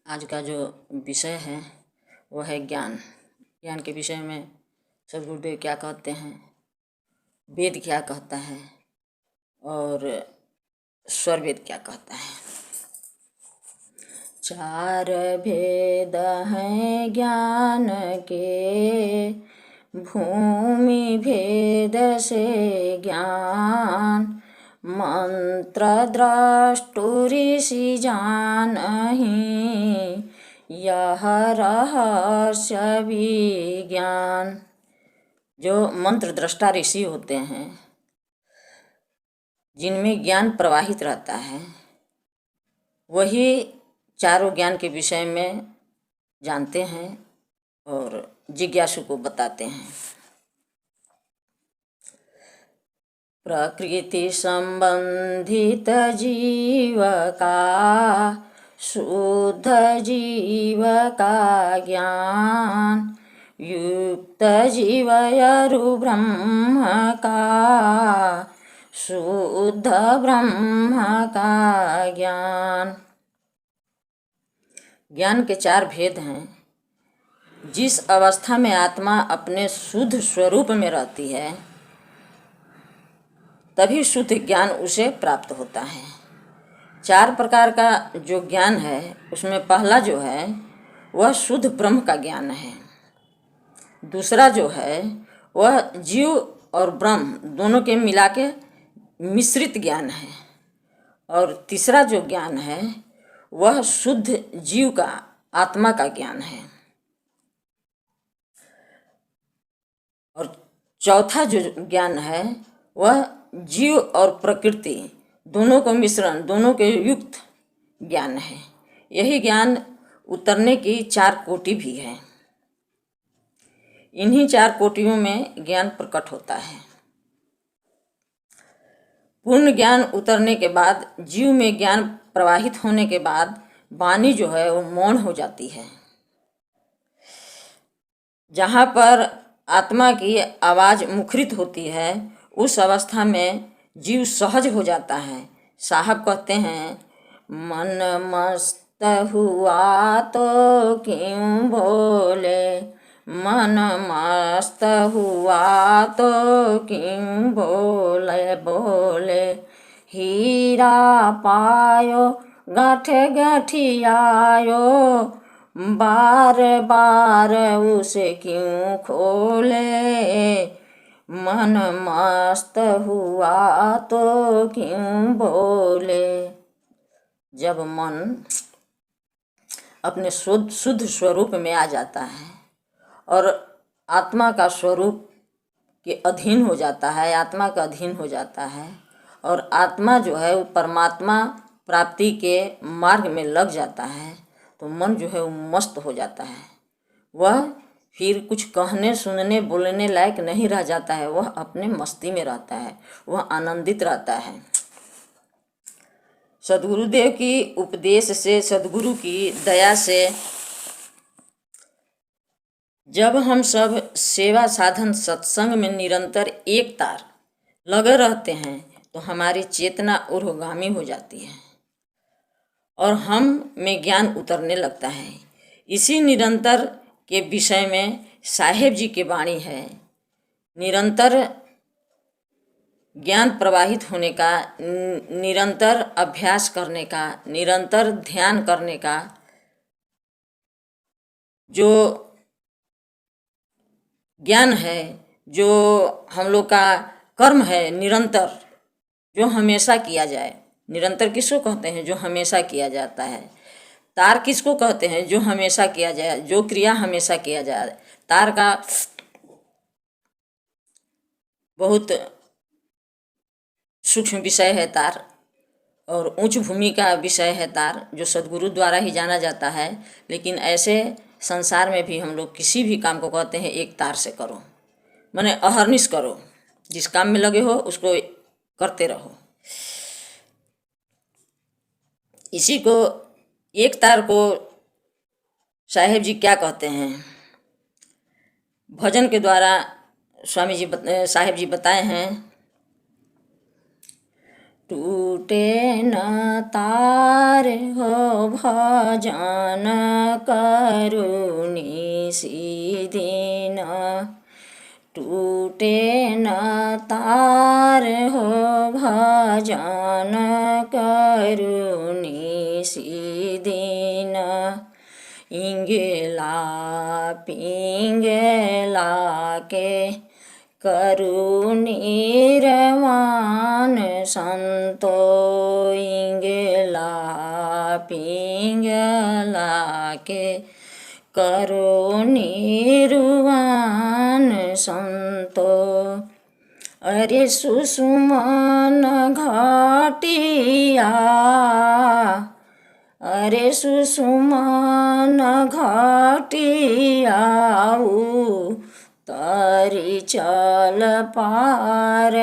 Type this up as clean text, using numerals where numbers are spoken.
आज का जो विषय है वो है ज्ञान। ज्ञान के विषय में सदगुरुदेव क्या कहते हैं, वेद क्या कहता है और स्वरवेद क्या कहता है। चार भेद हैं ज्ञान के, भूमि भेद से ज्ञान, मंत्र द्रष्टु ऋषि जानहि, यह रहस्य विज्ञान। जो मंत्र दृष्टा ऋषि होते हैं, जिनमें ज्ञान प्रवाहित रहता है, वही चारों ज्ञान के विषय में जानते हैं और जिज्ञासु को बताते हैं। प्रकृति संबंधित जीव का, शुद्ध जीव का ज्ञान, युक्त जीव यरु ब्रह्म का, शुद्ध ब्रह्म का ज्ञान। ज्ञान के चार भेद हैं। जिस अवस्था में आत्मा अपने शुद्ध स्वरूप में रहती है, तभी शुद्ध ज्ञान उसे प्राप्त होता है। चार प्रकार का जो ज्ञान है, उसमें पहला जो है वह शुद्ध ब्रह्म का ज्ञान है। दूसरा जो है वह जीव और ब्रह्म दोनों के मिला के मिश्रित ज्ञान है। और तीसरा जो ज्ञान है वह शुद्ध जीव का, आत्मा का ज्ञान है। और चौथा जो ज्ञान है वह जीव और प्रकृति दोनों को मिश्रण, दोनों के युक्त ज्ञान है। यही ज्ञान उतरने की चार कोटि भी है। इन्हीं चार कोटियों में ज्ञान प्रकट होता है। पूर्ण ज्ञान उतरने के बाद, जीव में ज्ञान प्रवाहित होने के बाद वाणी जो है वो मौन हो जाती है। जहाँ पर आत्मा की आवाज़ मुखरित होती है, उस अवस्था में जीव सहज हो जाता है। साहब कहते हैं, मन मस्त हुआ तो क्यों बोले, मन मस्त हुआ तो क्यों बोले बोले, हीरा पायो गाँठ गठियायो, बार बार उसे क्यों खोले, मन मस्त हुआ तो क्यों बोले। जब मन अपने शुद्ध स्वरूप में आ जाता है और आत्मा का स्वरूप के अधीन हो जाता है, आत्मा का अधीन हो जाता है, और आत्मा जो है वो परमात्मा प्राप्ति के मार्ग में लग जाता है, तो मन जो है वो मस्त हो जाता है। वह फिर कुछ कहने, सुनने, बोलने लायक नहीं रह जाता है। वह अपने मस्ती में रहता है, वह आनंदित रहता है। सदगुरुदेव की उपदेश से, सदगुरु की दया से जब हम सब सेवा साधन सत्संग में निरंतर एक तार लगे रहते हैं, तो हमारी चेतना ऊर्ध्वगामी हो जाती है और हम में ज्ञान उतरने लगता है। इसी निरंतर के विषय में साहेब जी की वाणी है। निरंतर ज्ञान प्रवाहित होने का, निरंतर अभ्यास करने का, निरंतर ध्यान करने का जो ज्ञान है, जो हम लोग का कर्म है निरंतर, जो हमेशा किया जाए। निरंतर किसको कहते हैं? जो हमेशा किया जाता है। तार किसको कहते हैं? जो हमेशा किया जाए, जो क्रिया हमेशा किया जाए। तार का बहुत सूक्ष्म विषय है तार, और उच्च भूमि का विषय है तार, जो सदगुरु द्वारा ही जाना जाता है। लेकिन ऐसे संसार में भी हम लोग किसी भी काम को कहते हैं एक तार से करो, माने अहर्निश करो। जिस काम में लगे हो उसको करते रहो। इसी को एक तार को साहेब जी क्या कहते हैं? भजन के द्वारा स्वामी जी, साहेब जी बताए हैं, टूटे न तार हो भजन करुणी सीदिन टूटे न तार हो भजन करुणी सीदिन इंगेला पिंगला के करुणीरवान संतो इंगेला पिंगला के करुणीरवान संतो अरे सुषुमन घाटिया अरे सुषुमन घाटिया तरी चल पार